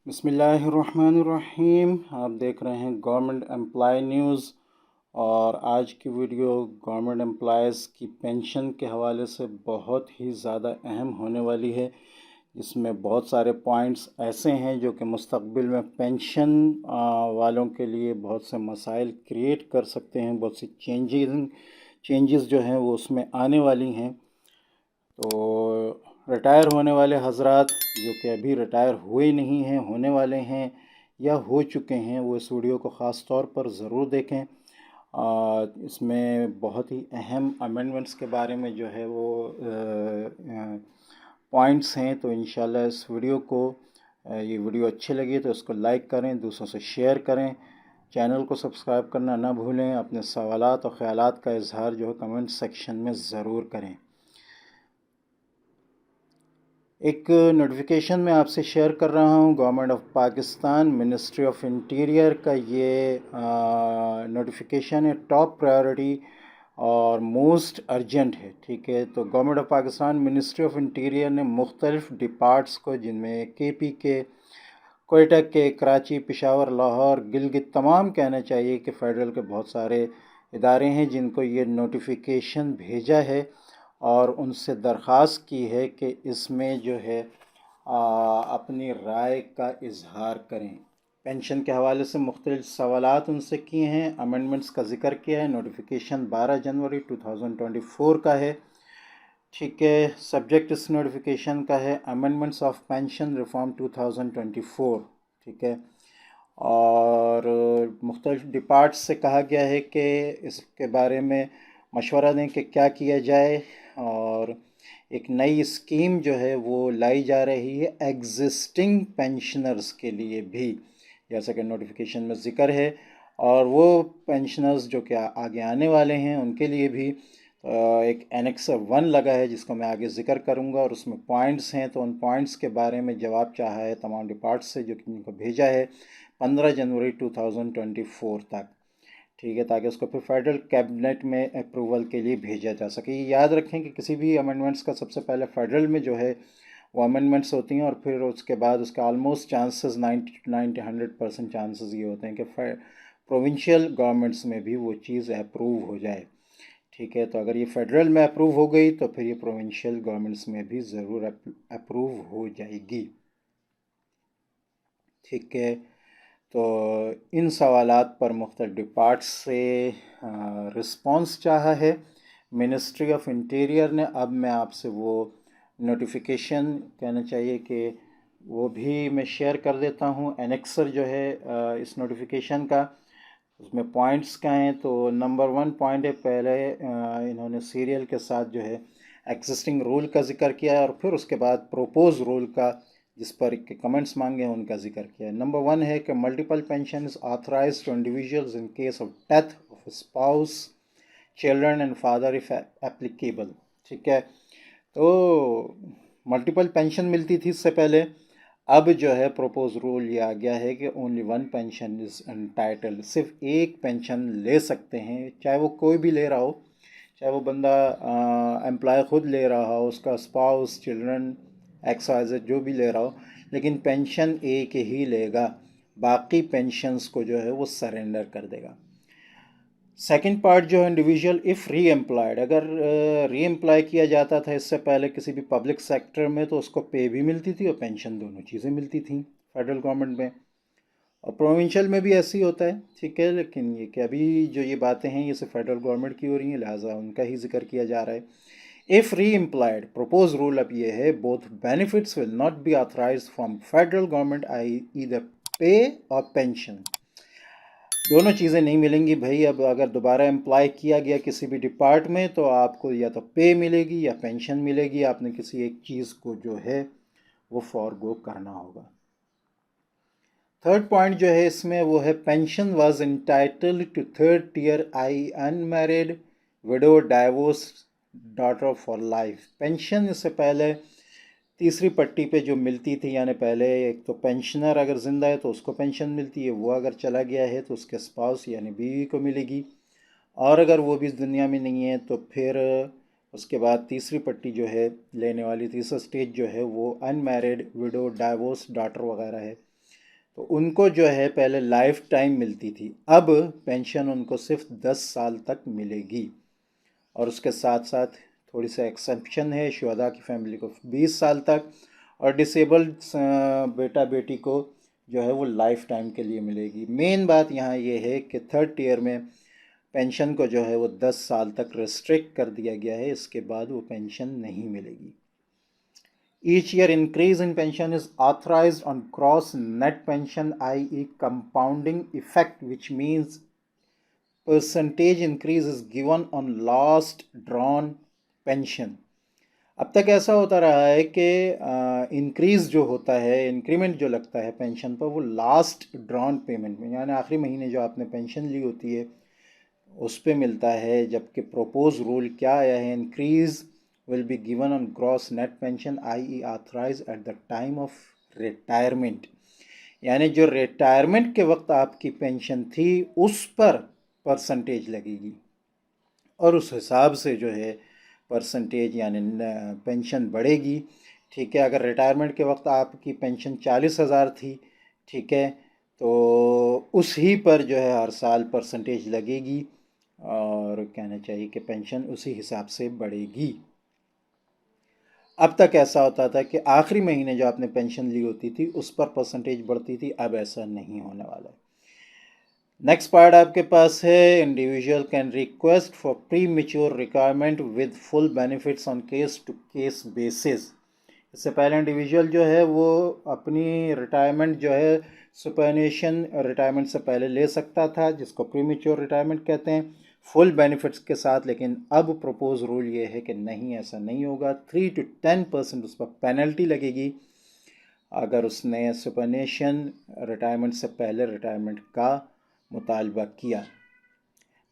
بسم اللہ الرحمن الرحیم، آپ دیکھ رہے ہیں گورنمنٹ امپلائی نیوز، اور آج کی ویڈیو گورنمنٹ امپلائیز کی پینشن کے حوالے سے بہت ہی زیادہ اہم ہونے والی ہے، جس میں بہت سارے پوائنٹس ایسے ہیں جو کہ مستقبل میں پینشن والوں کے لیے بہت سے مسائل کریٹ کر سکتے ہیں، بہت سی چینجز جو ہیں وہ اس میں آنے والی ہیں۔ تو ریٹائر ہونے والے حضرات جو کہ ابھی ریٹائر ہوئے نہیں ہیں، ہونے والے ہیں یا ہو چکے ہیں، وہ اس ویڈیو کو خاص طور پر ضرور دیکھیں۔ اس میں بہت ہی اہم امینڈمنٹس کے بارے میں جو ہے وہ پوائنٹس ہیں، تو انشاءاللہ اس ویڈیو کو یہ ویڈیو اچھی لگی تو اس کو لائک کریں، دوسروں سے شیئر کریں، چینل کو سبسکرائب کرنا نہ بھولیں، اپنے سوالات اور خیالات کا اظہار جو ہے کمنٹ سیکشن میں ضرور کریں۔ ایک نوٹیفیکیشن میں آپ سے شیئر کر رہا ہوں، government of Pakistan ministry of interior کا یہ نوٹیفیکیشن ہے، ٹاپ پرائیورٹی اور موسٹ ارجنٹ ہے، ٹھیک ہے۔ تو government of Pakistan ministry of interior نے مختلف ڈپارٹس کو، جن میں KP کے، کوئٹہ کے، کراچی، پشاور، لاہور، گلگت، تمام کہنا چاہیے کہ فیڈرل کے بہت سارے ادارے ہیں جن کو یہ نوٹیفیکیشن بھیجا ہے، اور ان سے درخواست کی ہے کہ اس میں جو ہے اپنی رائے کا اظہار کریں۔ پینشن کے حوالے سے مختلف سوالات ان سے کیے ہیں، امینڈمنٹس کا ذکر کیا ہے۔ نوٹیفیکیشن 12 جنوری 2024 کا ہے، ٹھیک ہے۔ سبجیکٹ اس نوٹیفیکیشن کا ہے امینڈمنٹس آف پینشن ریفارم 2024، ٹھیک ہے۔ اور مختلف ڈپارٹس سے کہا گیا ہے کہ اس کے بارے میں مشورہ دیں کہ کیا کیا جائے، اور ایک نئی اسکیم جو ہے وہ لائی جا رہی ہے ایگزسٹنگ پینشنرز کے لیے بھی، جیسا کہ نوٹیفیکیشن میں ذکر ہے، اور وہ پینشنرز جو کہ آگے آنے والے ہیں ان کے لیے بھی ایک اینیکسر 1 لگا ہے، جس کو میں آگے ذکر کروں گا، اور اس میں پوائنٹس ہیں، تو ان پوائنٹس کے بارے میں جواب چاہا ہے تمام ڈپارٹس سے جو کہ ان کو بھیجا ہے 15 جنوری 2024 تک، ٹھیک ہے، تاکہ اس کو پھر فیڈرل کیبنٹ میں اپروول کے لیے بھیجا جا سکے۔ یہ یاد رکھیں کہ کسی بھی امینڈمنٹس کا سب سے پہلے فیڈرل میں جو ہے وہ امینڈمنٹس ہوتی ہیں، اور پھر اس کے بعد اس کا آلموسٹ چانسز 90-100% چانسز یہ ہوتے ہیں کہ پروونشل گورنمنٹس میں بھی وہ چیز اپروو ہو جائے، ٹھیک ہے۔ تو اگر یہ فیڈرل میں اپروو ہو گئی تو پھر یہ پروونشل گورنمنٹس میں بھی ضرور اپروو ہو جائے گی، ٹھیک ہے۔ تو ان سوالات پر مختلف ڈپارٹس سے رسپانس چاہا ہے منسٹری آف انٹیریئر نے۔ اب میں آپ سے وہ نوٹیفیکیشن کہنا چاہیے کہ وہ بھی میں شیئر کر دیتا ہوں، اینیکسر جو ہے اس نوٹیفیکیشن کا، اس میں پوائنٹس کا ہیں۔ تو نمبر 1 پوائنٹ ہے، پہلے انہوں نے سیریل کے ساتھ جو ہے ایگزسٹنگ رول کا ذکر کیا ہے، اور پھر اس کے بعد پروپوز رول کا، جس پر کمنٹس مانگے ہیں، ان کا ذکر کیا ہے۔ نمبر 1 ہے کہ multiple pension is authorised to individuals in case of death of a spouse, children and father if applicable, ٹھیک ہے۔ تو ملٹیپل پینشن ملتی تھی اس سے پہلے، اب جو ہے پروپوز رول یہ آ گیا ہے کہ اونلی 1 پینشن از انٹائٹل، صرف ایک پینشن لے سکتے ہیں، چاہے وہ کوئی بھی لے رہا ہو، چاہے وہ بندہ امپلائی خود لے رہا ہو، اس کا spouse, children, X Y Z جو بھی لے رہا ہو، لیکن پینشن ایک ہی لے گا، باقی پینشنز کو جو ہے وہ سرنڈر کر دے گا۔ سیکنڈ پارٹ جو ہے انڈیویژل اف ری امپلائڈ، اگر ری امپلائی کیا جاتا تھا اس سے پہلے کسی بھی پبلک سیکٹر میں، تو اس کو پے بھی ملتی تھی اور پینشن، دونوں چیزیں ملتی تھیں فیڈرل گورنمنٹ میں، اور پروونشل میں بھی ایسے ہی ہوتا ہے، ٹھیک ہے۔ لیکن یہ کہ ابھی جو یہ باتیں ہیں یہ صرف فیڈرل گورنمنٹ کی ہو رہی ہیں، لہٰذا ان کا ہی ذکر کیا جا رہا ہے۔ If re-employed, propose rule اب یہ ہے، both benefits will not be authorised from federal government, either pay اور پینشن، دونوں چیزیں نہیں ملیں گی بھائی۔ اب اگر دوبارہ امپلائی کیا گیا کسی بھی ڈپارٹ میں، تو آپ کو یا تو پے ملے گی یا پینشن ملے گی، آپ نے کسی ایک چیز کو جو ہے وہ فارگو کرنا ہوگا۔ تھرڈ پوائنٹ جو ہے اس میں وہ ہے pension was entitled to third tier I unmarried widow divorce daughter for life, pension اس سے پہلے تیسری پٹی پہ جو ملتی تھی، یعنی پہلے ایک تو پینشنر اگر زندہ ہے تو اس کو پینشن ملتی ہے، وہ اگر چلا گیا ہے تو اس کے اسپاؤس یعنی بیوی کو ملے گی، اور اگر وہ بھی اس دنیا میں نہیں ہے تو پھر اس کے بعد تیسری پٹی جو ہے لینے والی، تیسرا سٹیج جو ہے وہ unmarried widow divorce daughter وغیرہ ہے، تو ان کو جو ہے پہلے لائف ٹائم ملتی تھی، اب پینشن ان کو صرف 10 سال تک ملے گی، اور اس کے ساتھ ساتھ تھوڑی سا ایکسیپشن ہے، شہداء کی فیملی کو 20 سال تک، اور ڈسیبلڈ بیٹا بیٹی کو جو ہے وہ لائف ٹائم کے لیے ملے گی۔ مین بات یہاں یہ ہے کہ تھرڈ ٹیئر میں پینشن کو جو ہے وہ 10 سال تک ریسٹرکٹ کر دیا گیا ہے، اس کے بعد وہ پینشن نہیں ملے گی۔ Each year increase in pension is authorized on gross net pension, i.e. compounding effect, which means percentage increase is given on last drawn pension. اب تک ایسا ہوتا رہا ہے کہ انکریز جو ہوتا ہے، انکریمنٹ جو لگتا ہے پینشن پر، وہ لاسٹ ڈران پیمنٹ میں، یعنی آخری مہینے جو آپ نے پینشن لی ہوتی ہے اس پہ ملتا ہے، جبکہ پروپوز رول کیا آیا ہے، increase will be given on gross net pension i.e. Authorise at the time of retirement, یعنی جو ریٹائرمنٹ کے وقت آپ کی پینشن تھی اس پر پرسنٹیج لگے گی، اور اس حساب سے جو ہے پرسنٹیج یعنی پینشن بڑھے گی۔ ٹھیک ہے، اگر ریٹائرمنٹ کے وقت آپ کی پینشن 40,000 تھی، ٹھیک ہے، تو اس ہی پر جو ہے ہر سال پرسنٹیج لگے گی، اور کہنا چاہیے کہ پینشن اسی حساب سے بڑھے گی۔ اب تک ایسا ہوتا تھا کہ آخری مہینے جو آپ نے پینشن لی ہوتی تھی اس پر پرسنٹیج بڑھتی تھی، اب ایسا نہیں ہونے والا ہے۔ نیکسٹ پارٹ آپ کے پاس ہے، individual can request for premature retirement with full benefits on case to case basis. اس سے پہلے انڈیویژل جو ہے وہ اپنی ریٹائرمنٹ جو ہے سپرانیشن ریٹائرمنٹ سے پہلے لے سکتا تھا، جس کو پری میچور ریٹائرمنٹ کہتے ہیں، فل بینیفٹس کے ساتھ، لیکن اب پروپوز رول یہ ہے کہ نہیں، ایسا نہیں ہوگا۔ 3 to 10% اس پر پینلٹی لگے گی اگر اس نے سپرانیشن ریٹائرمنٹ سے پہلے ریٹائرمنٹ کا مطالبہ کیا۔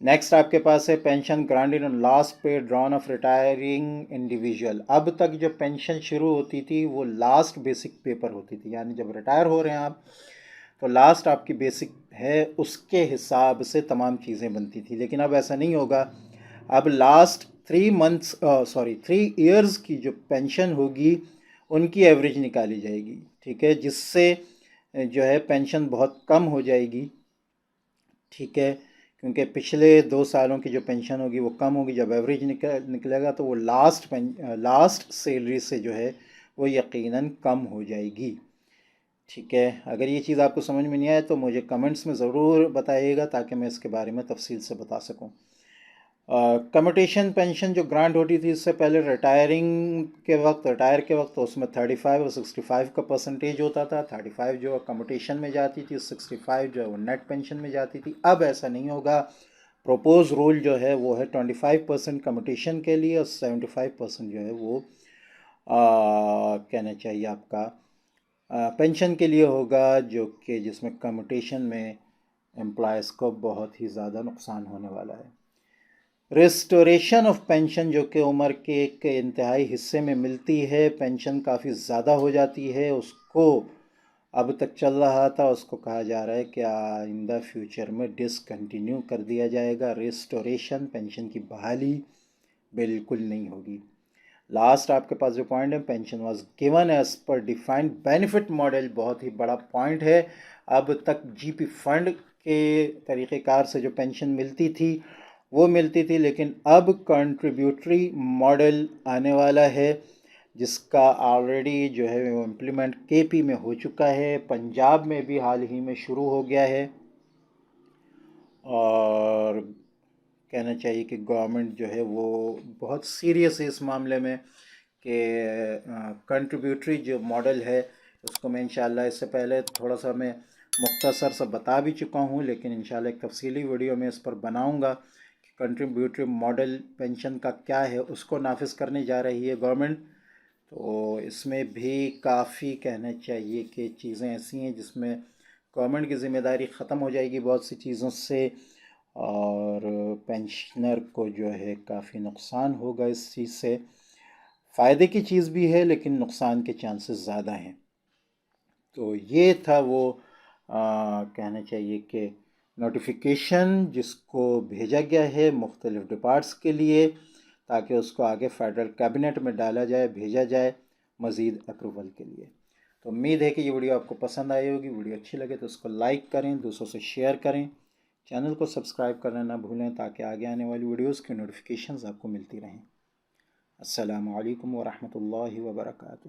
نیکسٹ آپ کے پاس ہے pension granted on last pay ڈران of retiring individual. اب تک جو پینشن شروع ہوتی تھی وہ لاسٹ بیسک پے پر ہوتی تھی، یعنی جب ریٹائر ہو رہے ہیں آپ تو لاسٹ آپ کی بیسک ہے اس کے حساب سے تمام چیزیں بنتی تھی، لیکن اب ایسا نہیں ہوگا۔ اب لاسٹ 3 ایئرز کی جو پینشن ہوگی ان کی ایوریج نکالی جائے گی، ٹھیک ہے، جس سے جو ہے پینشن بہت کم ہو جائے گی، ٹھیک ہے، کیونکہ پچھلے 2 سالوں کی جو پینشن ہوگی وہ کم ہوگی، جب ایوریج نکلے گا تو وہ لاسٹ سیلری سے جو ہے وہ یقیناً کم ہو جائے گی، ٹھیک ہے۔ اگر یہ چیز آپ کو سمجھ میں نہیں آئے تو مجھے کمنٹس میں ضرور بتائیے گا تاکہ میں اس کے بارے میں تفصیل سے بتا سکوں۔ کمیوٹیشن پینشن جو گرانٹ ہوتی تھی اس سے پہلے ریٹائر کے وقت اس میں 35 اور 65 کا پرسنٹیج ہوتا تھا، 35 جو کمیوٹیشن میں جاتی تھی، 65 جو ہے وہ نیٹ پینشن میں جاتی تھی۔ اب ایسا نہیں ہوگا، پروپوز رول جو ہے وہ ہے 25% کمیوٹیشن کے لیے اور 75% جو ہے وہ کہنا چاہیے آپ کا پینشن کے لیے ہوگا، جو کہ جس میں کمیوٹیشن میں امپلائز کو بہت ہی زیادہ نقصان ہونے والا ہے۔ ریسٹوریشن آف پینشن جو کہ عمر کے ایک انتہائی حصے میں ملتی ہے، پینشن کافی زیادہ ہو جاتی ہے، اس کو اب تک چل رہا تھا، اس کو کہا جا رہا ہے کہ آئندہ فیوچر میں ڈسکنٹینیو کر دیا جائے گا۔ ریسٹوریشن پینشن کی بحالی بالکل نہیں ہوگی۔ لاسٹ آپ کے پاس جو پوائنٹ ہے، pension was given as per defined benefit model, بہت ہی بڑا پوائنٹ ہے۔ اب تک جی پی فنڈ کے طریقہ کار سے جو پینشن ملتی تھی وہ ملتی تھی، لیکن اب کنٹریبیوٹری ماڈل آنے والا ہے، جس کا آلریڈی جو ہے وہ امپلیمنٹ کے پی میں ہو چکا ہے، پنجاب میں بھی حال ہی میں شروع ہو گیا ہے، اور کہنا چاہیے کہ گورنمنٹ جو ہے وہ بہت سیریس ہے اس معاملے میں کہ کنٹریبیوٹری جو ماڈل ہے اس کو میں انشاءاللہ اس سے پہلے تھوڑا سا میں مختصر سا بتا بھی چکا ہوں، لیکن انشاءاللہ ایک تفصیلی ویڈیو میں اس پر بناؤں گا کہ کنٹریبیوٹری ماڈل پینشن کا کیا ہے، اس کو نافذ کرنے جا رہی ہے گورنمنٹ۔ تو اس میں بھی کافی کہنا چاہیے کہ چیزیں ایسی ہیں جس میں گورنمنٹ کی ذمہ داری ختم ہو جائے گی بہت سی چیزوں سے، اور پینشنر کو جو ہے کافی نقصان ہوگا اس چیز سے۔ فائدے کی چیز بھی ہے لیکن نقصان کے چانسز زیادہ ہیں۔ تو یہ تھا وہ کہنا چاہیے کہ نوٹیفیکیشن جس کو بھیجا گیا ہے مختلف ڈپارٹس کے لیے، تاکہ اس کو آگے فیڈرل کیبنٹ میں ڈالا جائے، بھیجا جائے مزید اپروول کے لیے۔ تو امید ہے کہ یہ ویڈیو آپ کو پسند آئی ہوگی. ویڈیو اچھی لگے تو اس کو لائک کریں، دوستوں سے شیئر کریں، چینل کو سبسکرائب کرنا نہ بھولیں تاکہ آگے آنے والی ویڈیوز کی نوٹیفیکیشنز آپ کو ملتی رہیں. السلام علیکم ورحمۃ اللہ وبرکاتہ.